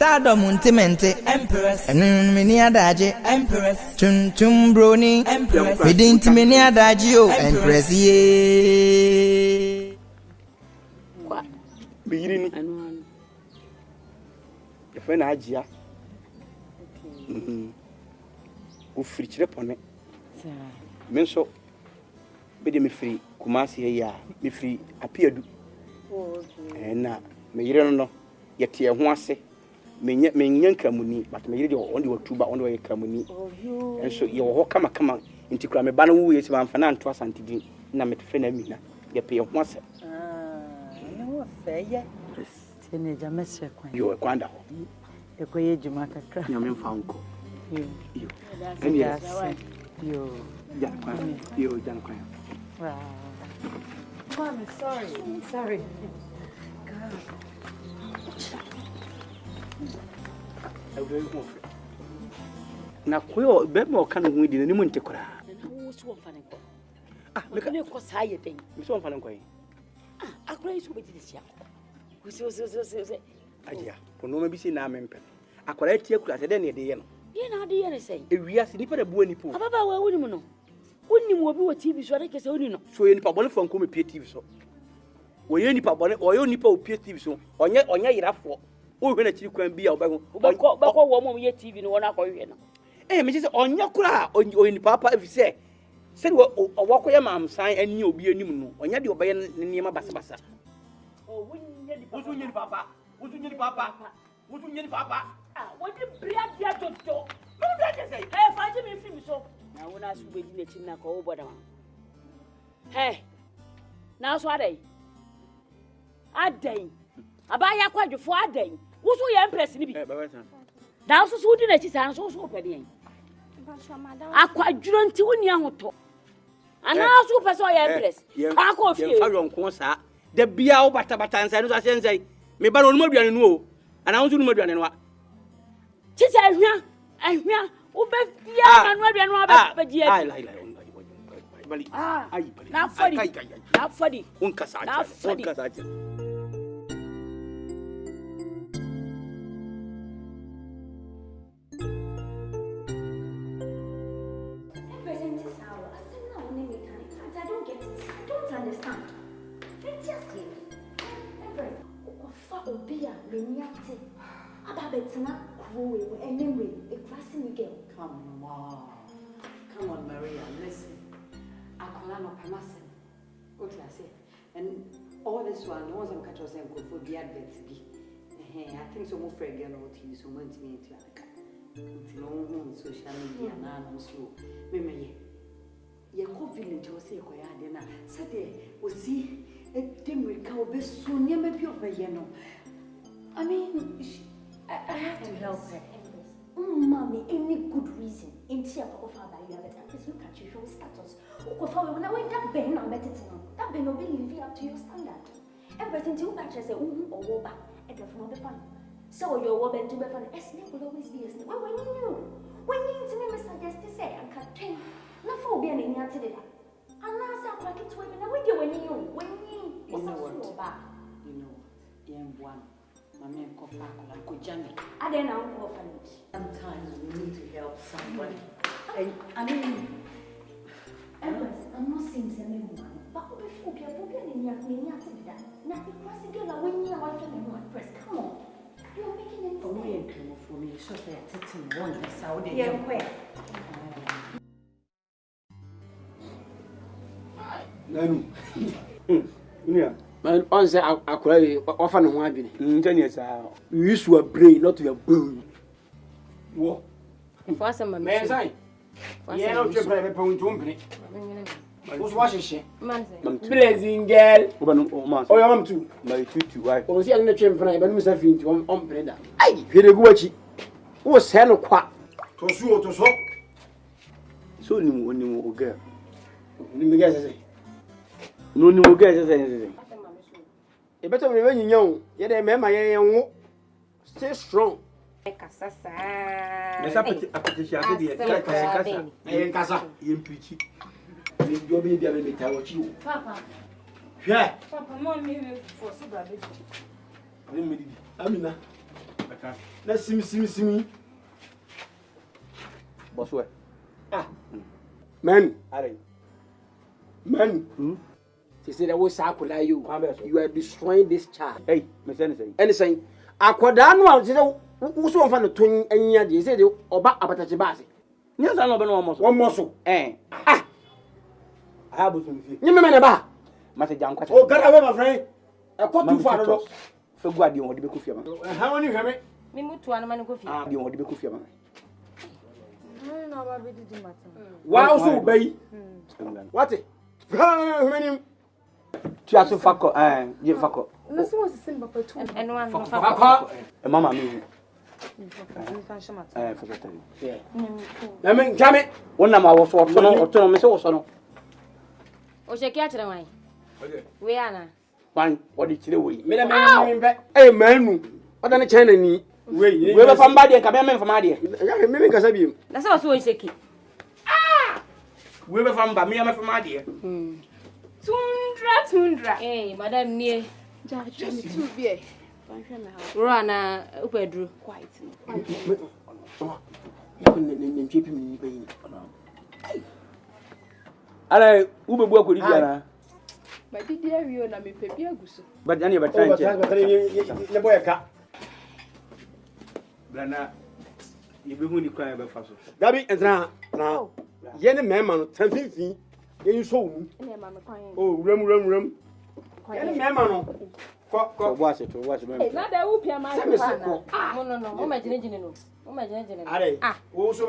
Stardom Muntimente Empress Mini Adaje Empress Chum Browning Empress Within Mini Adagio Empress ye Birini your friend Ajia free chirepone menso be me free Kumasi ya me free appeared na me yire no yete ho ase me nyan kramuni but me yire on the watuba on the kramuni enso ye ho kama nti kra me ba no wo yesi manfa na nto asantidi na me tefe na mina ye pe ho ase ne wo fe ye tene jamese kwan yo kwanda ho e ko ye juma kakra nyame mfa nko yo yo jan kwan yo jan kwan wow I'm sorry God na koyo be mo kan hu di ni munte kora wo so won fa ne ko me ka ne ko sa ye den me so won fa ne ko akura isu be di sia wo so adia pono ma bi si na mempe akora tie kura se den ne de ye no ye na de ye ne sei ewia se ni pa da bu ani po ababa wa woni mu no woni mu obi wo TV so reke se woni no so ye ni pa bole fo nko me pie TV so wo ye ni pa bole o ye ni pa o pie TV so onye yirafo o hwe na chiri kwan bi a obego wo mo ye TV no wona akohwe no me say onye kura o ye ni papa efise se wo wakoye mamsan ani obi anim no onye de obeye ne niema basa o wonye di papa wonye di papa wodi bria dia toto me bria dia say faji me film so na wona su be di na chin na ko wo boda ma na so adai abaya kwadwofo adai wo so ye Empress ni bi baba san da so so di na chi san so pede yen akwadwuro nti woni ahoto ana so pese o ye Empress ka ko fie fa yonko sa da bia wo bata nsai no so asensai me ba no aduane no o ana wo so no aduane no a chi sa ahwa wo be bia na no aduane no ba ba di ai bali na fadi unka sa Obia, Meniate, Ababetina, Crowe, anyway, a classy girl. Come on, Maria, listen. I call up Pemasen. What I say? And all this one, no one's on catch us and go for the advert to be. I think so more for a girl or TV, so much me to no home social media, and slow. Maybe ye co village or say, Koyadena, said we see a dim recow be soon near maybe over yeno. I mean, I have to help her. Mommy, any good reason? In Tia Papa, you have a look at your status. When I went that Ben, I met it. That Ben will be living up to your standard. Everything you catch as a woman or woba at the front of the fun. So your woman to be fun, a snake will always be a snake. When you knew, when you intimate suggest to say, I'm cut 10. No phobia in your today. And now I'm like it's women. When you know what? My man I don't know orphanage. Sometimes we need to help somebody. And I mean, Empress, I'm not saying anyone, but before you're in your that. Nothing was again when you are going to press. Come on. You're making a mistake. For me, so they are one Saudi. Yeah, where? Yeah. Man, on say akura offer no ho adwene. Ntani esa. You use your brain, not your bone. Wo. For some man. Man say. Yeah, no try to pay unto mpene. What's washing? Man say. Blazing girl. Oba no man. Oh, your mom too. My tutu why? O si ane twem mpene, ba no misa finti on mpene da. Ai, hwede gu achi. Wo se no kwa. To so. So ni mo o girl. Ni me guess say. No ni mo girl say. E better me when you ye dey me ma ye wo. Stay strong. Kasasa. Nessa apetite ase de kasa. E kasa. Ye mpichi. Ni do be bia me ta wo chi wo. Papa. Hwe. Papa, mom me for so bra be. Ni me di. Amina. Na simi. Bosswe. Man. Are. Man. She said, I was Sakula, you are destroying this child. Hey, Miss Anything. Anything. Aquadano, who's one from the twin and yet you said, Oba Abatachibasi. Yes, I know almost one muscle. I have some few. You remember about Master Jam. Oh, God, I have a friend. I caught too far. So glad you want to be coffee. How many have it? Me move to one coffee. You want to be coffee. No, what did you matter? Wow, so bay. What it? How many? Tiasu fako, je fako. Listen, what's the same papa too? And one Fako. Mama me. Yeah. I mean, damn it. One number was what autonomy so no. O she catch the wine. We are na. Fine, what did you do? Hey, man. What than a China need? We were from Badia, Cabin from Adia. Maybe because of you. That's also a shaky. We were from Bamia from Adia. Tundra. Hey, Madame near. Just too big. Run Upedru. Quite. Alright, Uber book with Diana. But did you na me pepi aguso? But any but the boy a cat. Blana, you be when you cry about Faso. Gabby and now. Yenny man, 10 you saw. Oh, rum. Yenny man. Watch it, watch it. Not that whoop your man. No, imagine. Ah, also,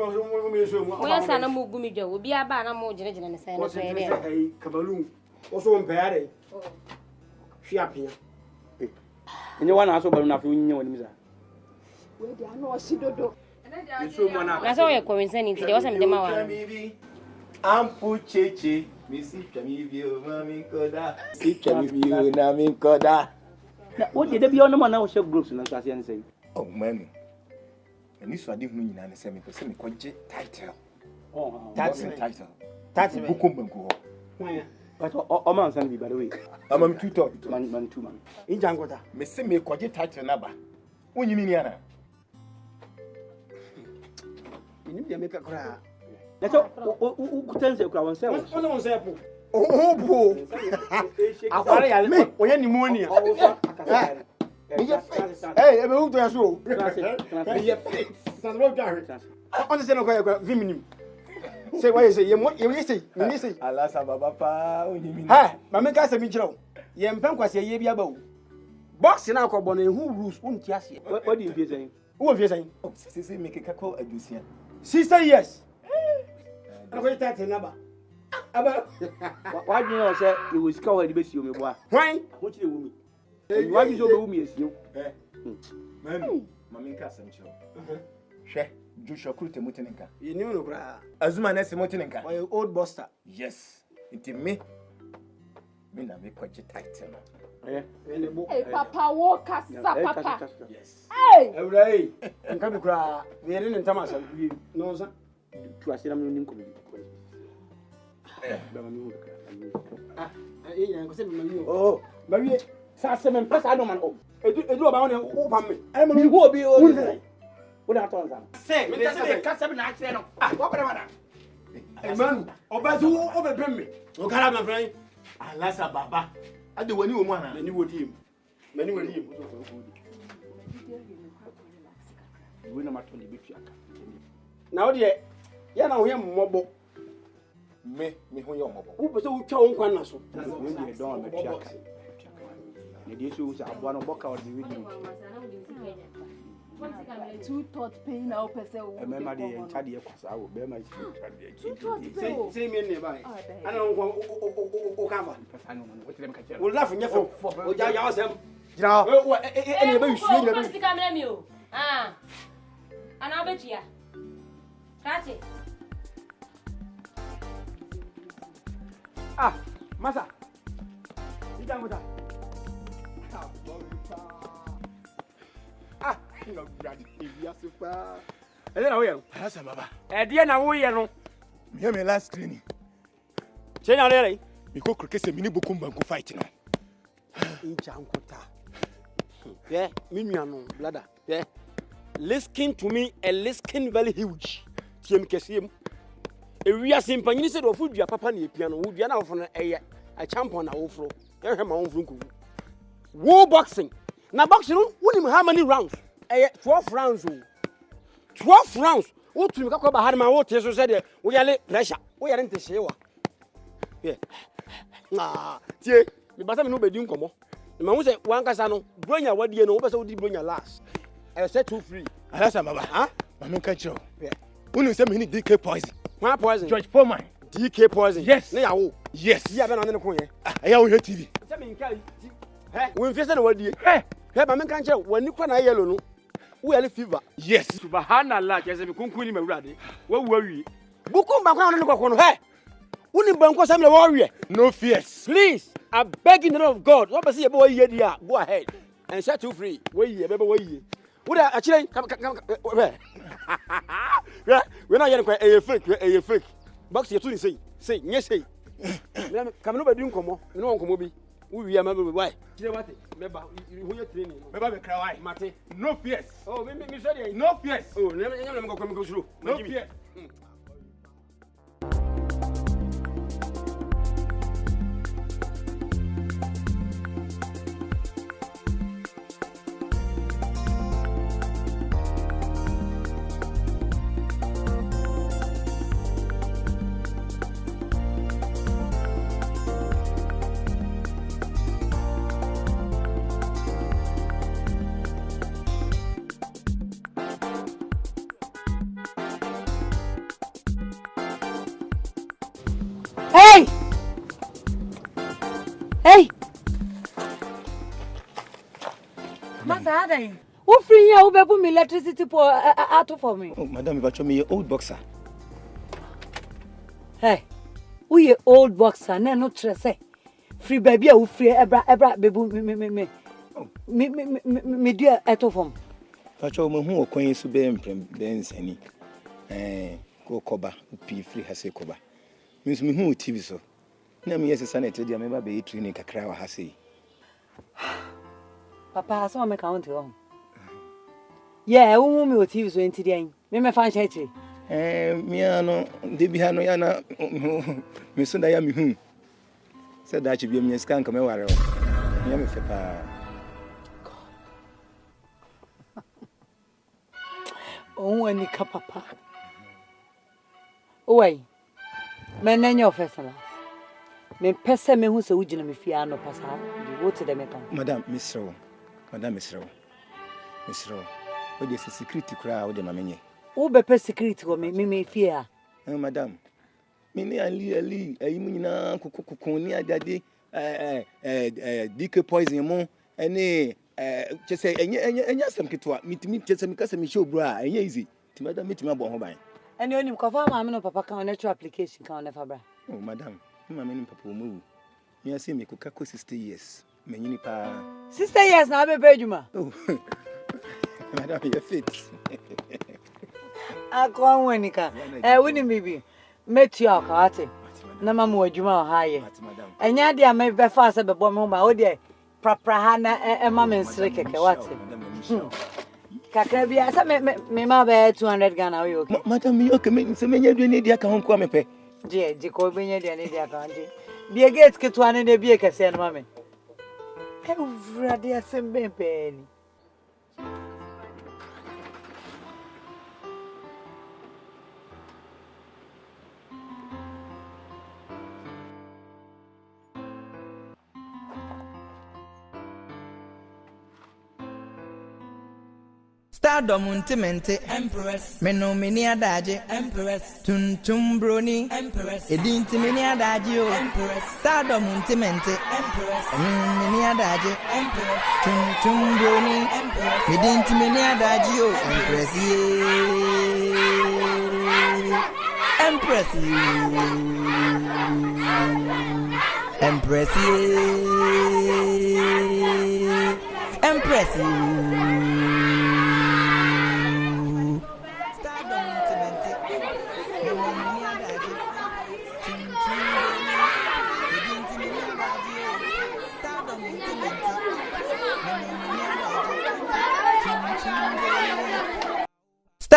where's Anna Mugumijo will be a banner more generation and say, a cabaloon. Also, on Perry. She up here. And you want to ask about enough when you know. Where they are no sidodo. That's all you're coinciding. There wasn't the Mawa. Ampu cheche, misi chamivio mami koda. Si chamivio nami koda. What did they be on the man? I was groups and I say, Oh, man. And this was different and semi percent title. Oh, That's the title. That's Bukumbango. But all man send me by the way. I'm 2 thought. Man, 2 man. In Jangota. Miss me quite title number. When you mean Yana? You need to make a cry. That's all. Who tells you crowd oneself? Oh, boy. I me when any money. Hey, I'm going to show. Understand what I'm say why you say you say Alas, Papa, when you mean. Ha, Mamma Cassa Mitchell. Yem Panquas, ye be about. Boxing out of Bonnie, who rules won't just yet. What do you say? Who are you saying? Oh, Sissy make a cackle at this year. Sister, yes. I'm going to take a number. Why do you know, sir? You will scour the best you may want. Why? What you woman? Why you so me as you? Man, Mamma Cassa Mitchell. She, Joshua Crute Mutinka. You knew no cry. Azuma Nessie Mutinka. Why, old buster? Yes, it me. Me na make quite title. Hey, Papa, walk us, Papa. Yes. Hey! Hey, and come to cry. We are in Thomas. No, sir. To a ceremony. Oh, Maria, Sassam and Press, I don't know. It do about me. I'm a who be all without on them. Say, Cassam, I say, what about a man, Obazu over me. No, Carama, my friend. Alas, Baba. I do when you want, Many would him. Many would him. We know my 20 big. Now, dear, you know him mobile. Me who your mobile. Who was so chow one? So, Don't make sure. The issues are one of Boca or the video. 2 thought pain now, per se. Remember the entire course, I will bear my 2 thought pain. say me nearby. I don't know cover. I know what them catch. We'll laugh in your phone. Oh, yeah, them. Now, Anybody come you. Ah, and I'll bet you. That's it. Ah, Massa. You done with that? Ah, no, Daddy. Yes, super. And then I will. Alas, Baba. And then I will, you know. Hear me last training. Say now, really? We go cricket a mini Bukumbango fight now. In Jankota. Yeah, Miniano, bladder. Yeah. listen to me and listen very huge. Tiem kesim. E wi asempa nyini se do fu dua papa na epia no wo dua na wo fo no eye a champion na wo fro. Ye hwe ma wo fro nkogu. Wo boxing. Na boxing no wonim how many rounds? 12 rounds. 12 rounds. Wo tumi ka ko ba hade ma wo te so se de wo yale pressure. Wo yare nte hye wa. Yeah. Tie, me basa me no bedi nkomo. Me ma wo se wan kasa no, bronya wadie no, wo basa wo di bronya last. I set you free. Alasa baba. Huh? Mama can show. Yeah. Unu say me ni DK poison. What poison? George Foreman. DK poison. Yes. Na yawo. Yes. Ya be na ne ko ye. Aya wo TV. Say me nka wo mfie se na wadie. He ba me kan che wani kwa na yellow no. Wo yale fever. Yes. Subhanallah, je se me kunkuni me wurade. Wo wi. Buku ba kwa no ko no he. Woni banko sam le wo wi. No fears. Please, I beg in the name of God. What be say be wo ye dia. Go ahead and set you free. Wo ye be wo ye. What are actually come yeah, we're not yet a fake. Box you to say, yes, say. Come over doing come on, no one be. We are maybe why. You know what? Remember, you training. Remember, cry, Mate. No fears. Oh, me sorry. No fears. Oh, never go through. No fears. Hey! Masa adai. Wo free here wo be bu me electricity po out for me. Oh, madam, if I show me your old boxer. Hey. We old boxer na no trese. Free baby a wo free ebra bebu me. Me dia out for me. If I show me who okwan so be emprem den sani. Ko koba, pi free ha se koba. Means me who TV so. Na me yes sana etre dia me ba be training kakra wa ha sei. Papa so me count on. Yeah, wo me o TV so enti dia. Me fan cheche. Me ano de bi ha no ya na me so da ya me hu. Se da chi bi me scan ka me ware o. Me me fe pa. Oh, any papa. Oi. Me nanyo ofesala. Me pese me hu se ugina me fia no pasa. Di wote de mekan. Madam Misro. What is security kra wo de mamenye? Wo be pe security ko me fia. Madam. Me ni ali ayimu nyina kokokoko ni adade DK poison mo ene chese enya asem ketwa mitimi chese mi kasa mi show bro a enya easy. Ti madam mitimi abo ho ban. Ene onim kofa ma me no papa kan natural application kan never bra. Oh madam, ma me ni papa o mu. Me ase me koka ko 60 years. Me nyini pa 60 years na be beduma. Oh. Madam, you fit. Akwa wenika. Woni bibi. Metu akawate. Na mama wadwuma o haye. Enya dia me be fa se be bo me ho ma o de prapra ha na mama nsire keke wate. Kakra bia sa me ma be 200 Ghana we okay. Madam, me okay me se menya dua ne dia ka ho kwa me pe. Je ko benya dua ne dia ka nje. Bia gate ke to ane ne bia kese no mama. E urade asembe pe ni. Stardom untimente Empress Meno mini adaje Empress Tum brony Empress Edinti mini adaje o Empress Stardom untimente Empress mini adaje Empress Tum brony Empress Edinti mini adaje o Empress Empress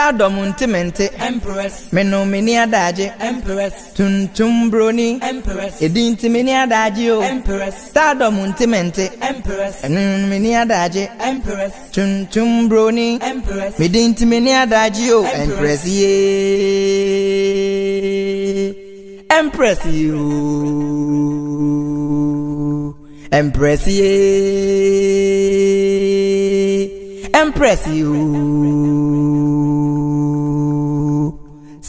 Stardom untimente Empress Meno mini adaje Empress Tuntum broni Empress Edinti mini adaje o Empress Stardom untimente Empress Enu mini adaje Empress Tuntum broni Empress Medinti mini adaje o Empress ye Empress you Empress ye Empress you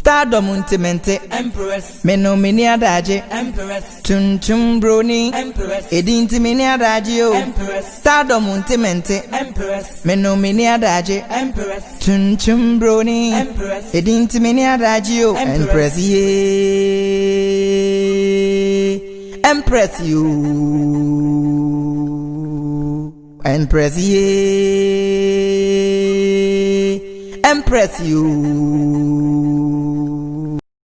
Stardom untimente Empress Meno mini adaje Empress Tuntum broni Empress Edinti mini adaje o Empress Stardom untimente Empress Meno mini adaje Empress Tuntum broni Empress Edinti mini adaje o Empress ye Empress you Empress ye Empress you